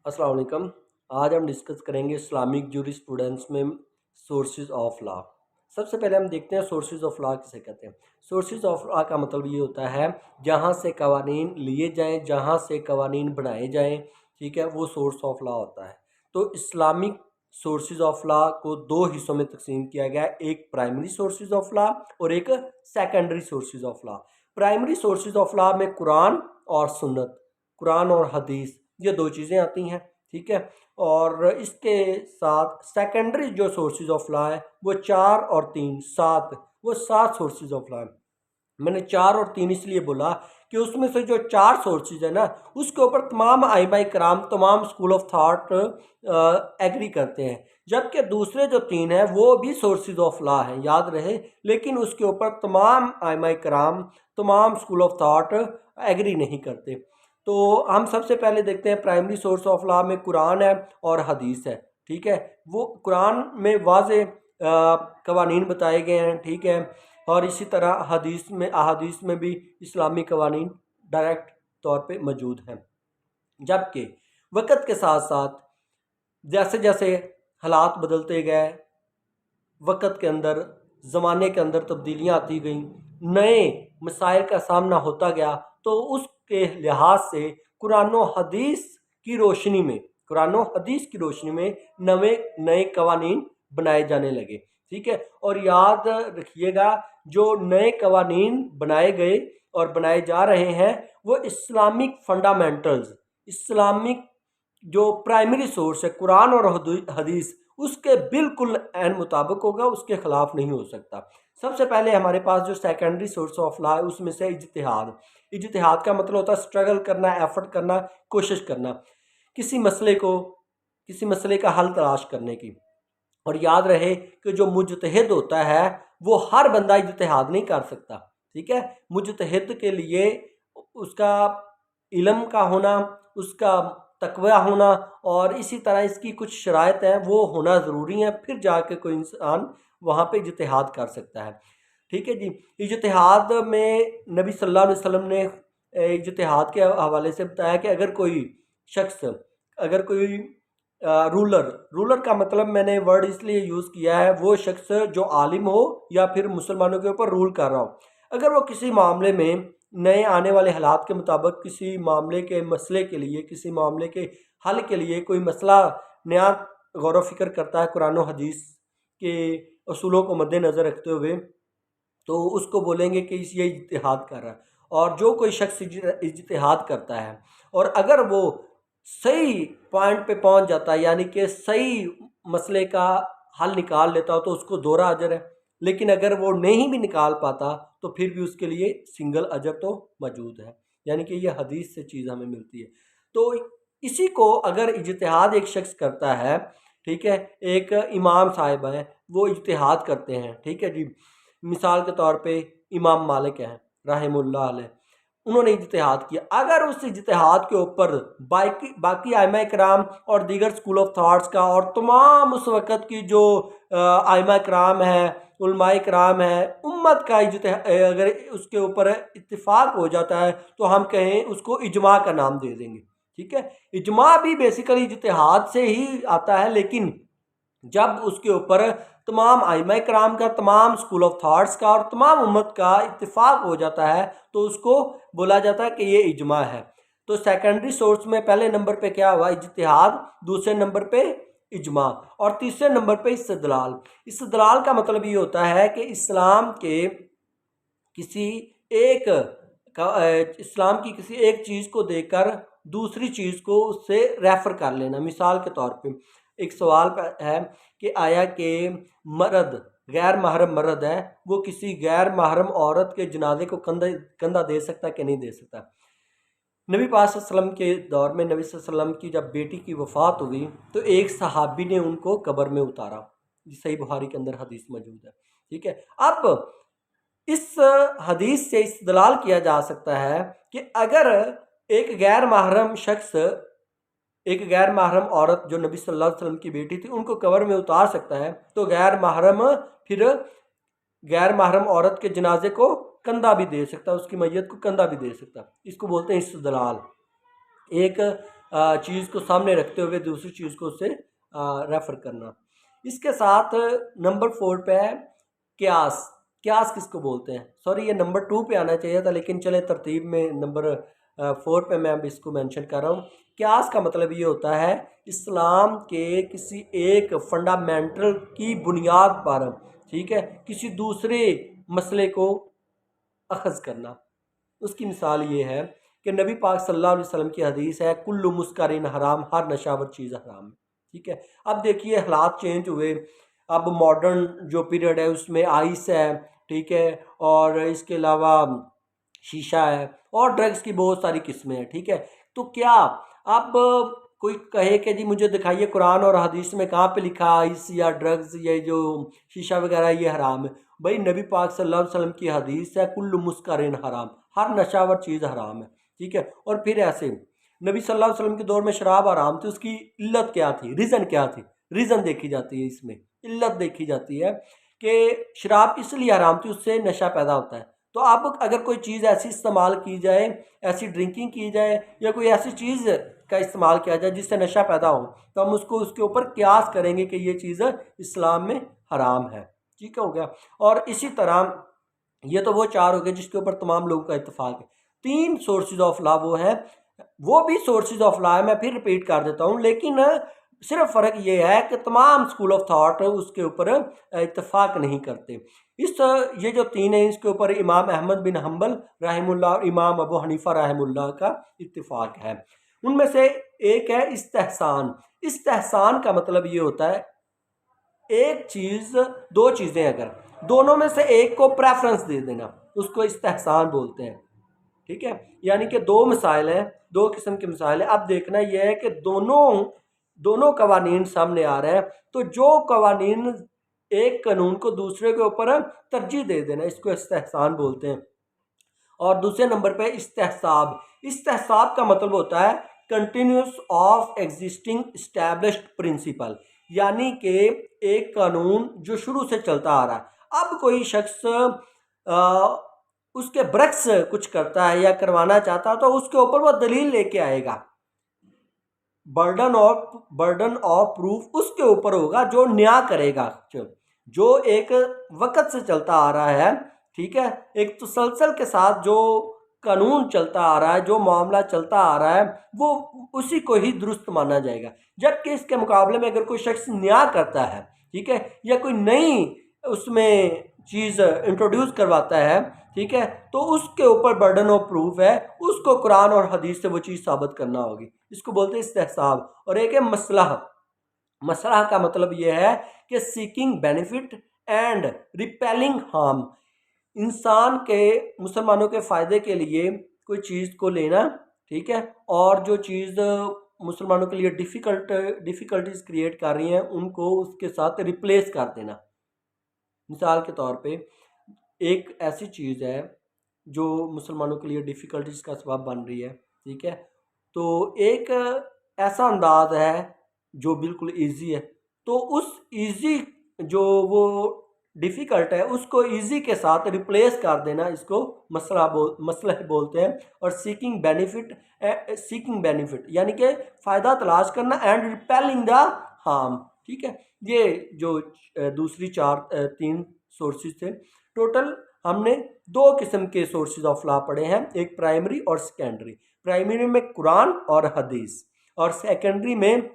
अस्सलाम वालेकुम। आज हम डिस्कस करेंगे इस्लामिक जूरिस्प्रूडेंस में सोर्सेज ऑफ लॉ। सबसे पहले हम देखते हैं सोर्सेज ऑफ लॉ किसे कहते हैं। सोर्सेज ऑफ लॉ का मतलब ये होता है जहाँ से कवानीन लिए जाएं, जहाँ से कवानीन बनाए जाएं, ठीक है, वो सोर्स ऑफ लॉ होता है। तो इस्लामिक सोर्सेज ऑफ लॉ को दो हिस्सों में तकसीम किया गया है, एक प्राइमरी सोर्सेज ऑफ लॉ और एक secondary sources of law. Primary sources of law में कुरान और सुन्नत, कुरान और हदीस, ये दो चीज़ें आती हैं, ठीक है। और इसके साथ सेकेंडरी जो सोर्सेज ऑफ लॉ है वो 4 और 3 7, वो 7 सोर्सेज ऑफ लॉ है। मैंने 4 और 3 इसलिए बोला कि उसमें से जो 4 सोर्सेज है ना, उसके ऊपर तमाम आइमा कराम, तमाम स्कूल ऑफ थाट एग्री करते हैं, जबकि दूसरे जो 3 हैं वो भी सोर्सेज ऑफ लॉ हैं, याद रहे, लेकिन उसके ऊपर तमाम आइमा कराम, तमाम स्कूल ऑफ थाट एग्री नहीं करते। तो हम सबसे पहले देखते हैं प्राइमरी सोर्स ऑफ लॉ में कुरान है और हदीस है, ठीक है। वो कुरान में वाज़े कवानीन बताए गए हैं, ठीक है, और इसी तरह हदीस में, अहादीस में भी इस्लामी कवानीन डायरेक्ट तौर पे मौजूद हैं। जबकि वक़्त के साथ साथ जैसे जैसे हालात बदलते गए, वक़्त के अंदर, ज़माने के अंदर तब्दीलियाँ आती गईं, नए मसाइल का सामना होता गया, तो उसके लिहाज से कुरान और हदीस की रोशनी में, कुरान और हदीस की रोशनी में नए नए कवानीन बनाए जाने लगे, ठीक है। और याद रखिएगा, जो नए कवानीन बनाए गए और बनाए जा रहे हैं वो इस्लामिक फंडामेंटल्स, इस्लामिक जो प्राइमरी सोर्स है कुरान और हदीस, उसके बिल्कुल एन मुताबिक होगा, उसके खिलाफ नहीं हो सकता। सबसे पहले हमारे पास जो सेकेंडरी सोर्स ऑफ लॉ है उसमें से इज्तिहाद। इज्तिहाद का मतलब होता है स्ट्रगल करना, एफर्ट करना, कोशिश करना, किसी मसले का हल तलाश करने की। और याद रहे कि जो मुजतहिद होता है वो हर बंदा इज्तिहाद नहीं कर सकता, ठीक है। मुजतहिद के लिए उसका इल्म का होना, उसका तकवा होना और इसी तरह इसकी कुछ शराइत हैं वो होना ज़रूरी है, फिर जाके कोई इंसान वहाँ पे इज्तिहाद कर सकता है, ठीक है जी। इज्तिहाद में नबी सल्लल्लाहु अलैहि वसल्लम ने इज्तिहाद के हवाले से बताया कि अगर कोई शख्स, अगर कोई रूलर, रूलर का मतलब मैंने वर्ड इसलिए यूज़ किया है, वो शख्स जो आलिम हो या फिर मुसलमानों के ऊपर रूल कर रहा हो, अगर वो किसी मामले में नए आने वाले हालात के मुताबिक किसी मामले के मसले के लिए, किसी मामले के हल के लिए कोई मसला नया गौर फ़िक्र करता है कुरान और हदीस के असूलों को मद्देनज़र रखते हुए, तो उसको बोलेंगे कि ये इज्तिहाद कर रहा है। और जो कोई शख्स इज्तिहाद करता है और अगर वो सही पॉइंट पे पहुंच जाता है, यानी कि सही मसले का हल निकाल लेता हो, तो उसको दोहरा अजर है। लेकिन अगर वो नहीं भी निकाल पाता तो फिर भी उसके लिए सिंगल अजर तो मौजूद है, यानी कि ये हदीस से चीज़ हमें मिलती है। तो इसी को अगर इज्तिहाद एक शख्स करता है, ठीक है, एक इमाम साहिब हैं वो इज्तिहाद करते हैं, ठीक है जी। मिसाल के तौर पे इमाम मालिक हैं रहमुल्लाह अलैह, उन्होंने इज्तिहाद किया, अगर उस इज्तिहाद के ऊपर बाकी बाकी आइमा कराम और दीगर स्कूल ऑफ थाट्स का और तमाम उस वक़्त की जो आइमा कराम है, उलमाए कराम है, उम्मत का अगर उसके ऊपर इत्तिफाक हो जाता है तो हम कहें उसको इजमा का नाम दे देंगे, ठीक है। इजमा भी बेसिकली इज्तिहाद से ही आता है, लेकिन जब उसके ऊपर तमाम आइमा कराम का, तमाम स्कूल ऑफ थाट्स का और तमाम उम्मत का इत्तिफाक हो जाता है तो उसको बोला जाता है कि ये इजमा है। तो सेकेंडरी सोर्स में पहले नंबर पे क्या हुआ, इज्तिहाद, दूसरे नंबर पे इजमा और तीसरे नंबर पे इस्तदलाल। इस्तदलाल का मतलब ये होता है कि इस्लाम के किसी एक इस्लाम की किसी एक चीज़ को देखकर दूसरी चीज़ को उससे रेफ़र कर लेना। मिसाल के तौर पे एक सवाल है कि आया कि मर्द, गैर महरम मर्द है, वो किसी गैर महरम औरत के जनाजे को कंधा दे सकता है कि नहीं दे सकता। नबी पाक सल्लल्लाहु अलैहि वसल्लम के दौर में नबी सल्लल्लाहु अलैहि वसल्लम की जब बेटी की वफ़ात हुई तो एक सहाबी ने उनको कब्र में उतारा। सही बुखारी के अंदर हदीस मौजूद है, ठीक है। अब इस हदीस से इस्तदलाल किया जा सकता है कि अगर एक गैर महरम शख्स, एक गैर महरम औरत जो नबी सल्लल्लाहु अलैहि वसल्लम की बेटी थी, उनको कब्र में उतार सकता है, तो गैर महरम फिर गैर महरम औरत के जनाजे को कंधा भी दे सकता है, उसकी मैयत को कंधा भी दे सकता है। इसको बोलते हैं इस्तदलाल। एक चीज़ को सामने रखते हुए दूसरी चीज़ को उससे रेफ़र करना। इसके साथ नंबर 4 पे है क्यास। क्यास किसको बोलते हैं? सॉरी, ये नंबर 2 पे आना चाहिए था, लेकिन चले तरतीब में नंबर 4 पे मैं अब इसको मेंशन कर रहा हूँ। क्यास का मतलब ये होता है इस्लाम के किसी एक फंडामेंटल की बुनियाद पर, ठीक है, किसी दूसरे मसले को अखज़ करना। उसकी मिसाल ये है कि नबी पाक सल्लल्लाहु अलैहि वसल्लम की हदीस है, कुल्लु मुस्करिन हराम, हर नशावर चीज़ हराम है। ठीक है, अब देखिए हालात चेंज हुए, अब मॉडर्न जो पीरियड है उसमें आइस है, ठीक है, और इसके अलावा शीशा है और ड्रग्स की बहुत सारी किस्में हैं। ठीक है, तो क्या अब कोई कहे कि जी मुझे दिखाइए कुरान और हदीस में कहाँ पे लिखा आइस या ड्रग्स ये जो शीशा वगैरह ये हराम है? भाई नबी पाक सल्लल्लाहु अलैहि वसल्लम की हदीस है, कुल्लु मुस्करिन हराम, हर नशावर चीज़ हराम है। ठीक है, और फिर ऐसे नबी सल्लल्लाहु अलैहि वसल्लम के दौर में शराब हराम थी, उसकी इल्लत क्या थी, रीज़न क्या थी? रीज़न देखी जाती है इसमें, इल्लत देखी जाती है कि शराब इसलिए हराम थी, उससे नशा पैदा होता है। तो अब अगर कोई चीज़ ऐसी इस्तेमाल की जाए, ऐसी ड्रिंकिंग की जाए या कोई ऐसी चीज़ का इस्तेमाल किया जाए जिससे नशा पैदा हो, तो हम उसको उसके ऊपर क्यास करेंगे कि ये चीज़ इस्लाम में हराम है। ठीक हो गया। और इसी तरह ये तो वो 4 हो गए जिसके ऊपर तमाम लोगों का इत्तेफाक है। 3 सोर्सेज़ ऑफ लॉ वो है, वो भी सोर्सेज़ ऑफ लॉ है, मैं फिर रिपीट कर देता हूँ, लेकिन सिर्फ फ़र्क ये है कि तमाम स्कूल ऑफ थॉट उसके ऊपर इत्तेफाक नहीं करते। इस ये जो 3 हैं इसके ऊपर इमाम अहमद बिन हम्बल रहमुल्लाह और इमाम अबू हनीफा रहमुल्लाह का इत्तेफाक है। उनमें से एक है इस्तेहसान। इस्तेहसान का मतलब ये होता है एक चीज़, 2 चीज़ें अगर दोनों में से एक को प्रेफरेंस दे देना, उसको इस्तेहसान बोलते हैं। ठीक है, यानी कि 2 मिसाइल हैं, 2 किस्म की मिसाइल है। अब देखना यह है कि दोनों दोनों कवानीन सामने आ रहे हैं, तो जो कवानीन एक कानून को दूसरे के ऊपर तरजीह दे देना, इसको इस्तेहसान बोलते हैं। और दूसरे नंबर पे इस्तेहसाब। इस्तेहसाब का मतलब होता है continuous of existing established principle, यानी कि एक कानून जो शुरू से चलता आ रहा है, अब कोई शख्स उसके बरक्स कुछ करता है या करवाना चाहता है तो उसके ऊपर वो दलील लेके आएगा। बर्डन ऑफ प्रूफ उसके ऊपर होगा जो न्याय करेगा, जो एक वक़्त से चलता आ रहा है। ठीक है, एक तसलसल के साथ जो कानून चलता आ रहा है, जो मामला चलता आ रहा है, वो उसी को ही दुरुस्त माना जाएगा। जबकि इसके मुकाबले में अगर कोई शख्स न्याय करता है, ठीक है, या कोई नई उसमें चीज़ इंट्रोड्यूस करवाता है, ठीक है, तो उसके ऊपर बर्डन ऑफ प्रूफ है, उसको कुरान और हदीस से वो चीज़ साबित करना होगी। इसको बोलते हैं इस्तेहसाब। और एक है मसलह। मसलह का मतलब ये है कि seeking benefit and repelling harm, इंसान के मुसलमानों के फ़ायदे के लिए कोई चीज़ को लेना, ठीक है, और जो चीज़ मुसलमानों के लिए डिफ़िकल्टीज़ क्रिएट कर रही हैं उनको उसके साथ रिप्लेस कर देना। मिसाल के तौर पे एक ऐसी चीज़ है जो मुसलमानों के लिए डिफ़िकल्टीज़ का सबब बन रही है, ठीक है, तो एक ऐसा अंदाज़ है जो बिल्कुल ईज़ी है, तो उस ईज़ी जो वो डिफ़िकल्ट है उसको ईज़ी के साथ रिप्लेस कर देना, इसको मसलह बोलते हैं। और सीकिंग बेनिफिट यानी कि फ़ायदा तलाश करना एंड रिपेलिंग द हार्म। ठीक है, ये जो दूसरी 3 सोर्सेज थे। टोटल हमने 2 किस्म के सोर्सेज ऑफ लॉ पढ़े हैं, एक प्राइमरी और सेकेंडरी। प्राइमरी में कुरान और हदीस, और सेकेंडरी में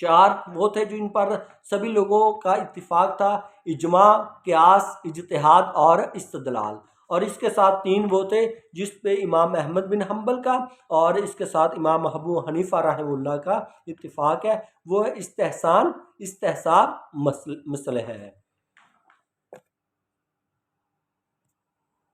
4 वो थे जिन पर सभी लोगों का इत्तिफाक था, इजमा, क़ियास, इज्तिहाद और इस्तिदलाल। और इसके साथ 3 वो थे जिस पे इमाम अहमद बिन हम्बल का और इसके साथ इमाम अबू हनीफा रहमतुल्लाह का इत्तिफाक है, वो है इस्तेहसान, इस्तेहसाब, मसलह है।